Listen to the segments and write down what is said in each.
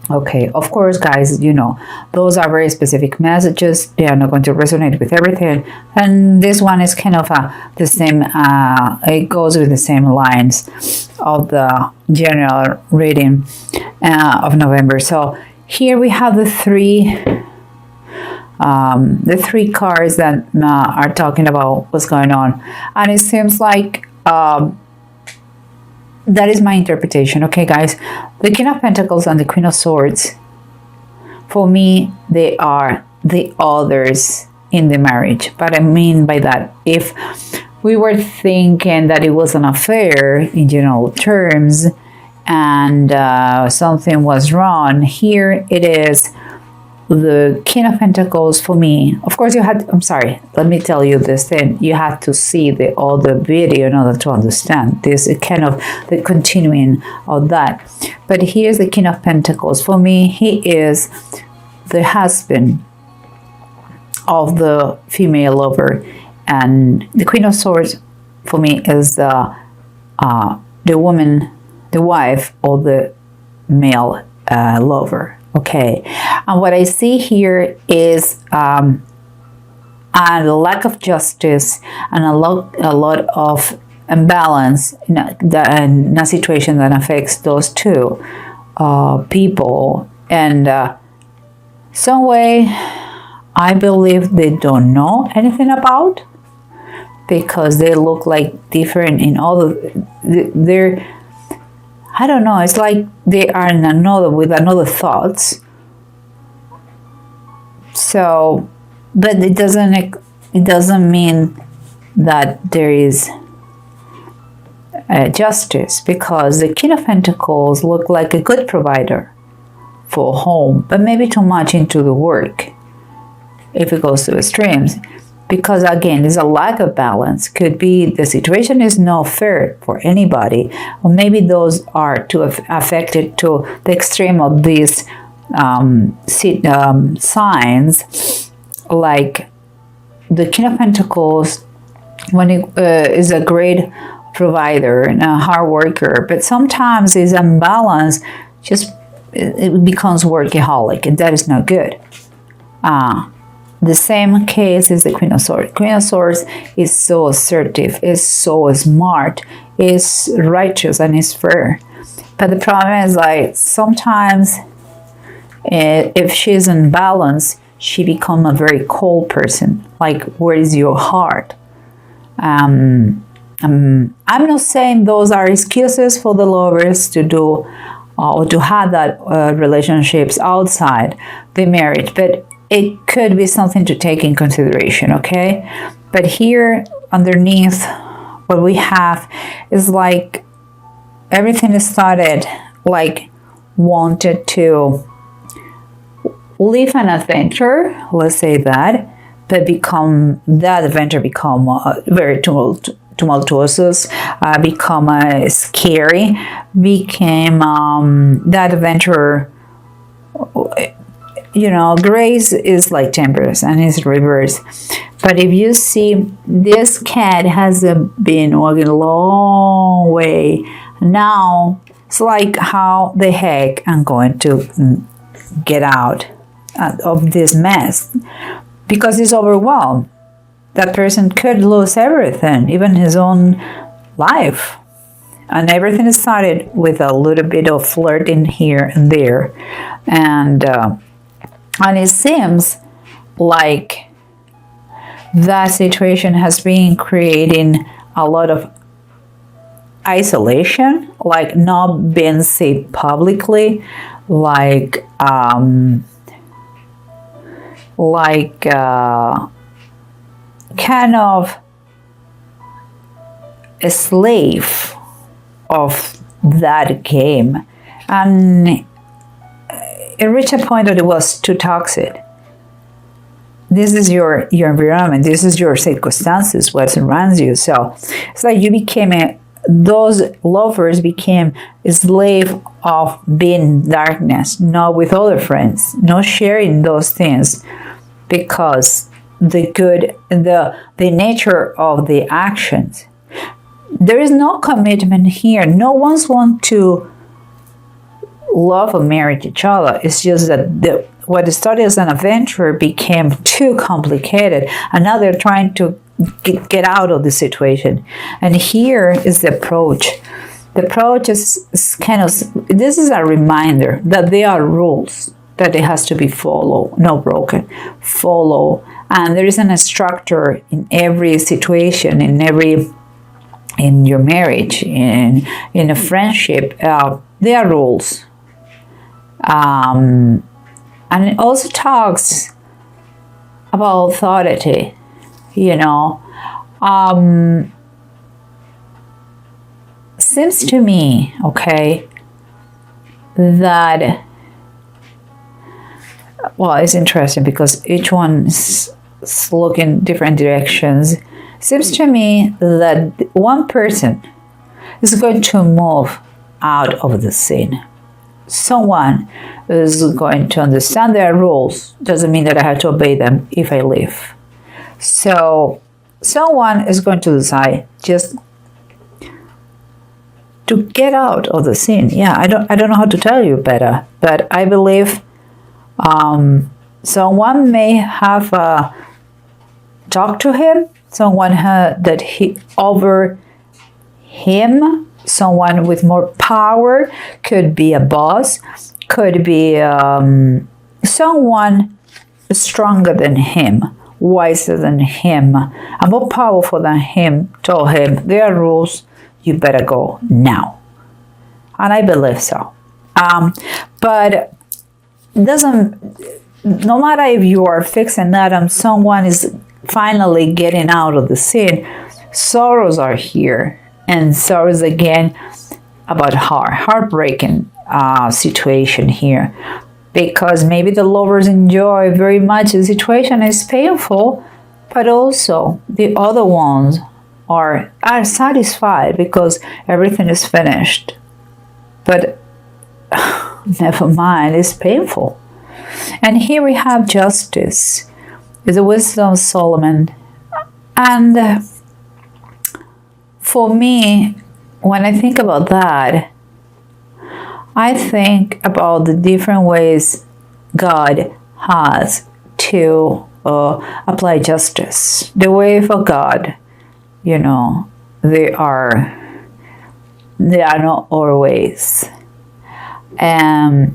Okay, of course, guys, those are very specific messages. They are not going to resonate with everything. And this one is kind of the same, it goes with the same lines of the general reading of November. So here we have the three cards that are talking about what's going on. And it seems like that is my interpretation. Okay, guys, the King of Pentacles and the Queen of Swords, for me, they are the others in the marriage. But I mean by that, if we were thinking that it was an affair in general terms and something was wrong, here it is the King of Pentacles. For me, of course, I'm sorry, let me tell you this thing. You have to see all the video in order to understand this kind of the continuing of that. But here's the King of Pentacles. For me, he is the husband of the female lover, and the Queen of Swords for me is the woman, the wife of the male lover. Okay, and what I see here is a lack of justice and a lot of imbalance in a situation that affects those two people. And some way, I believe they don't know anything about, because they look like different in all they're, I don't know, it's like they are in with another thoughts. So, but it doesn't mean that there is justice, because the King of Pentacles look like a good provider for home, but maybe too much into the work if it goes to extremes. Because again, there's a lack of balance. Could be the situation is not fair for anybody, or maybe those are too affected to the extreme of these signs, like the King of Pentacles, when it is a great provider and a hard worker, but sometimes is unbalanced, just it becomes workaholic, and that is not good. The same case is the Queen of Swords. Queen of Swords is so assertive, is so smart, is righteous, and is fair. But the problem is, like, sometimes if she's in balance, she becomes a very cold person. Like, where is your heart? I'm not saying those are excuses for the lovers to do or to have that relationships outside the marriage, but it could be something to take in consideration, okay? But here underneath, what we have is like everything started like wanted to live an adventure, let's say that, but that adventure become very tumultuous, become scary, became that adventure. Grace is like temperance and it's reverse. But if you see, this cat has been walking a long way. Now, it's like, how the heck I'm going to get out of this mess? Because it's overwhelmed. That person could lose everything, even his own life. And everything started with a little bit of flirting here and there. And it seems like that situation has been creating a lot of isolation, like not being seen publicly, like kind of a slave of that game. And it reached a point that it was too toxic. This is your environment. This is your circumstances, what surrounds you. So it's like those lovers became a slave of being darkness, not with other friends, not sharing those things, because the nature of the actions. There is no commitment here. No one's want to love or marry each other. It's just that what started as an adventure became too complicated, and now they're trying to get out of the situation. And here is the approach. The approach is kind of, this is a reminder that there are rules that it has to be followed, not broken, follow. And there isn't a structure in every situation, in your marriage, in a friendship. There are rules. And it also talks about authority, seems to me, okay, that, well, it's interesting because each one's looking different directions. Seems to me that one person is going to move out of the scene. Someone is going to understand their rules. Doesn't mean that I have to obey them if I leave. So someone is going to decide just to get out of the scene. Yeah, I don't know how to tell you better, but I believe someone may have talked to him, someone that he over him, someone with more power, could be a boss, could be someone stronger than him, wiser than him, and more powerful than him, told him, there are rules, you better go now. And I believe so. But no matter if you are fixing that and someone is finally getting out of the scene, sorrows are here. And sorrows again about heartbreaking situation here. Because maybe the lovers enjoy very much the situation is painful, but also the other ones are satisfied because everything is finished. But never mind, it's painful. And here we have justice, the wisdom of Solomon. And for me, when I think about that, I think about the different ways God has to apply justice. The way for God, they are not always.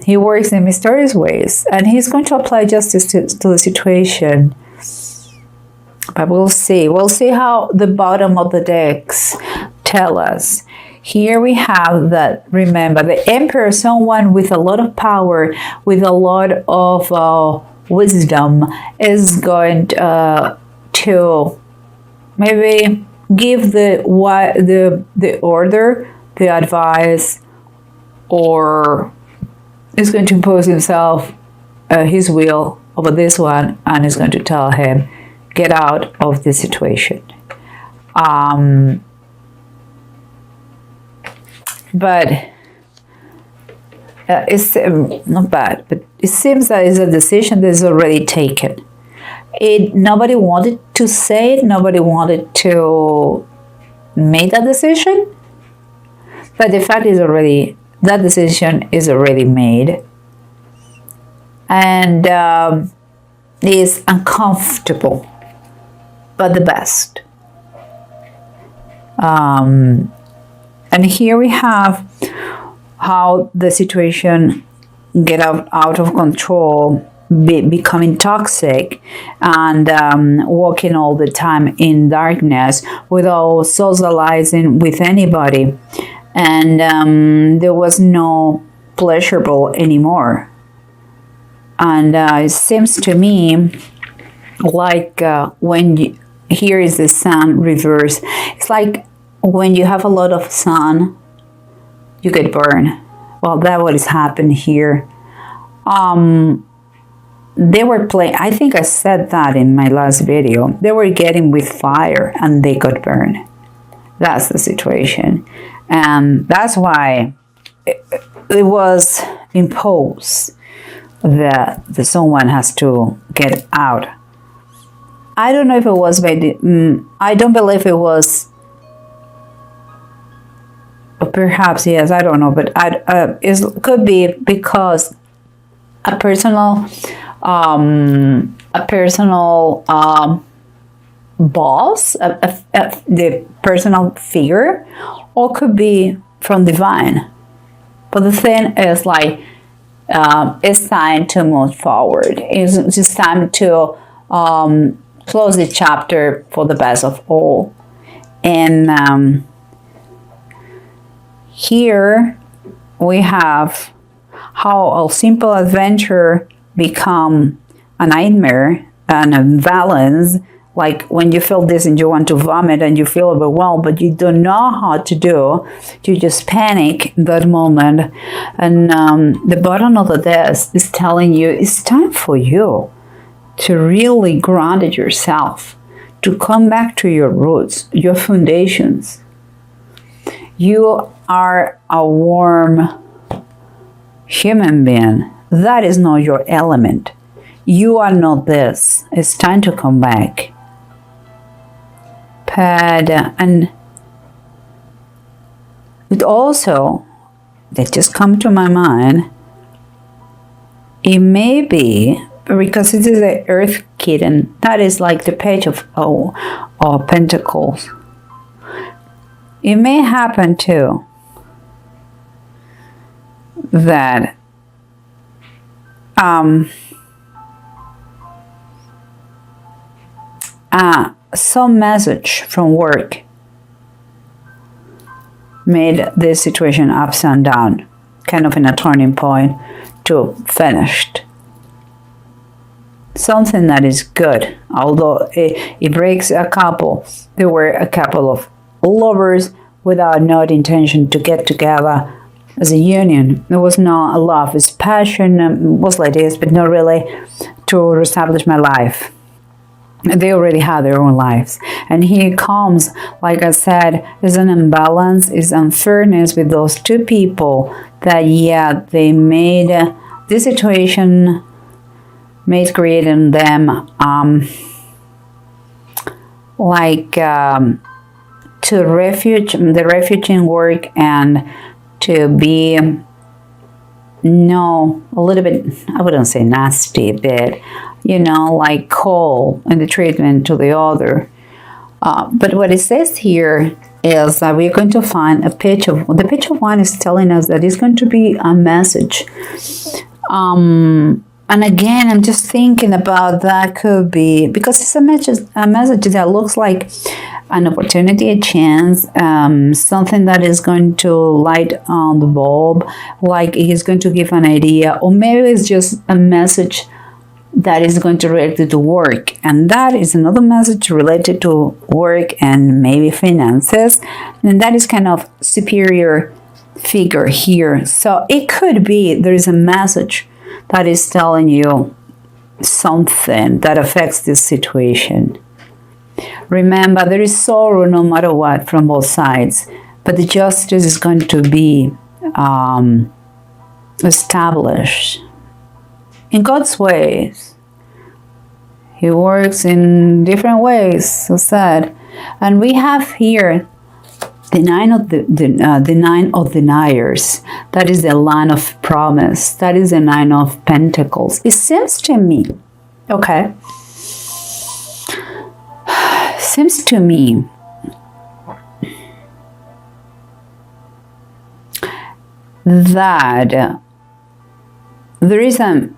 He works in mysterious ways, and he's going to apply justice to the situation. But we'll see. We'll see how the bottom of the decks tell us. Here we have that, remember, the emperor, someone with a lot of power, with a lot of wisdom, is going to maybe give the order, the advice, or is going to impose himself, his will over this one, and is going to tell him, get out of this situation. But it's not bad, but it seems that it's a decision that is already taken. Nobody wanted to say it, nobody wanted to make that decision, but the fact is that decision is already made, and is uncomfortable, but the best. And here we have how the situation get out of control, becoming toxic, and walking all the time in darkness without socializing with anybody. And there was no pleasurable anymore. And it seems to me like here is the sun reverse. It's like when you have a lot of sun, you get burned. Well, that's what has happened here. They were playing, I think I said that in my last video. They were getting with fire and they got burned. That's the situation. And that's why it was imposed that someone has to get out. I don't know if it was by I don't believe it was Or perhaps, yes, I don't know, but it could be because a personal boss, the personal figure, or could be from divine. But the thing is like, it's time to move forward. It's just time to close the chapter for the best of all. And here we have how a simple adventure become a nightmare and a imbalance. Like when you feel this and you want to vomit and you feel overwhelmed, but you don't know how to do, you just panic in that moment. And the bottom of the desk is telling you it's time for you to really ground yourself, to come back to your roots, your foundations. You are a warm human being. That is not your element. You are not this. It's time to come back. And it also, that just come to my mind, it may be, because it is the earth kitten, that is like the page of Pentacles. It may happen too that some message from work made this situation ups and down, kind of in a turning point to finished. Something that is good, although it breaks a couple. There were a couple of lovers without no intention to get together as a union. There was no love, it's passion, was like this, but not really to establish my life. They already had their own lives. And here comes, like I said, is an imbalance, is unfairness with those two people that, yeah, they made this situation, made creating them to refugee work and to be a little bit, I wouldn't say nasty, but like cold in the treatment to the other. But what it says here is that we're going to find the page of one is telling us that it's going to be a message. And again, I'm just thinking about that could be, because it's a message that looks like an opportunity, a chance, something that is going to light on the bulb, like he's going to give an idea, or maybe it's just a message that is going to relate to work, and that is another message related to work and maybe finances, and that is kind of superior figure here. So it could be there is a message that is telling you something that affects this situation. Remember, there is sorrow no matter what from both sides, but the justice is going to be established in God's ways. He works in different ways, so sad. And we have here the nine of deniers. That is the line of promise. That is the 9 of Pentacles. It seems to me, okay, seems to me that there is the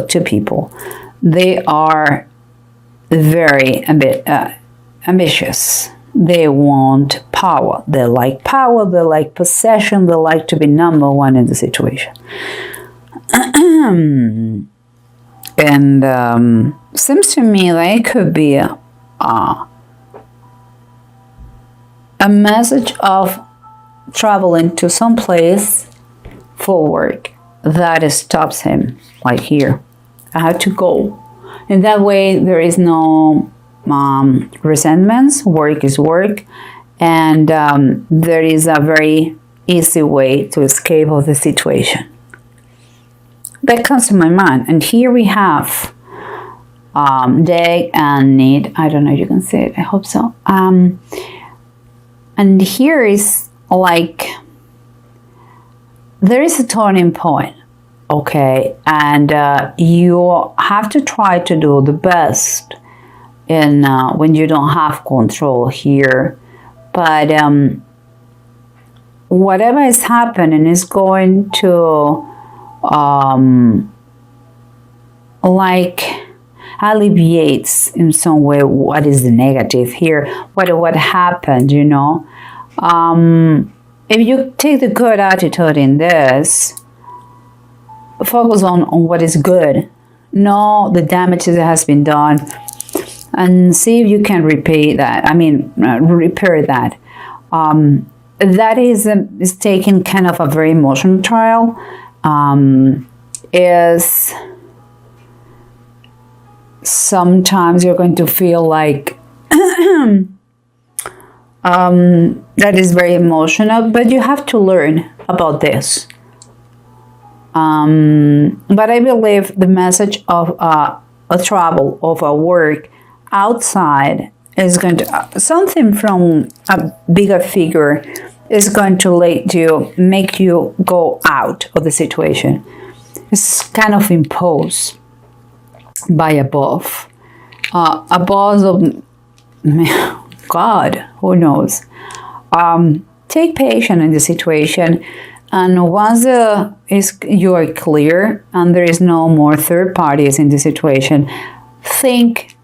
two people, they are very ambitious. They want power. They like power. They like possession. They like to be number one in the situation. And seems to me like it could be a message of traveling to some place for work that stops him, like here. I have to go. In that way, there is no resentments. Work is work, and there is a very easy way to escape of the situation. That comes to my mind. And here we have deck and need. I don't know if you can see it. I hope so. And here is like, there is a turning point, okay? And you have to try to do the best in when you don't have control here. But whatever is happening is going to like alleviates in some way what is the negative here, what happened, you know. If you take the good attitude in this, focus on what is good, know the damage that has been done, and see if you can repair that. That is taking kind of a very emotional trial. Is sometimes you're going to feel like that is very emotional, but you have to learn about this. But I believe the message of a travel, of a work outside is going to, something from a bigger figure is going to make you go out of the situation. It's kind of imposed by above. A boss of God, who knows. Take patience in the situation, and once you are clear and there is no more third parties in the situation, think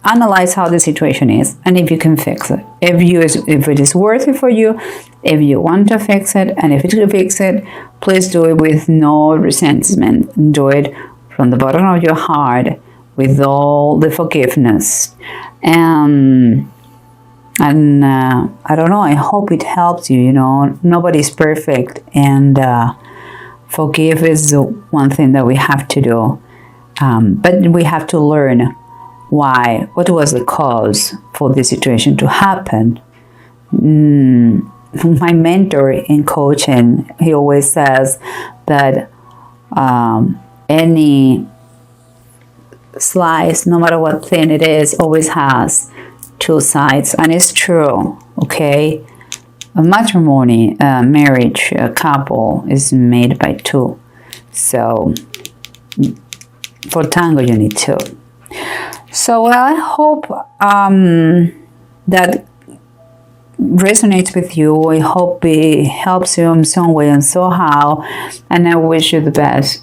analyze how the situation is and if you can fix it. If it is worth it for you, if you want to fix it, and if you can fix it, please do it with no resentment. Do it from the bottom of your heart with all the forgiveness. I don't know, I hope it helps you, you know. Nobody's perfect, and forgive is the one thing that we have to do. But we have to learn what was the cause for this situation to happen. My mentor in coaching, he always says that any slice, no matter what thin it is, always has two sides, and it's true, okay? A matrimony, a marriage, a couple is made by two. So for tango, you need two. So I hope that resonates with you. I hope it helps you in some way and somehow, and I wish you the best.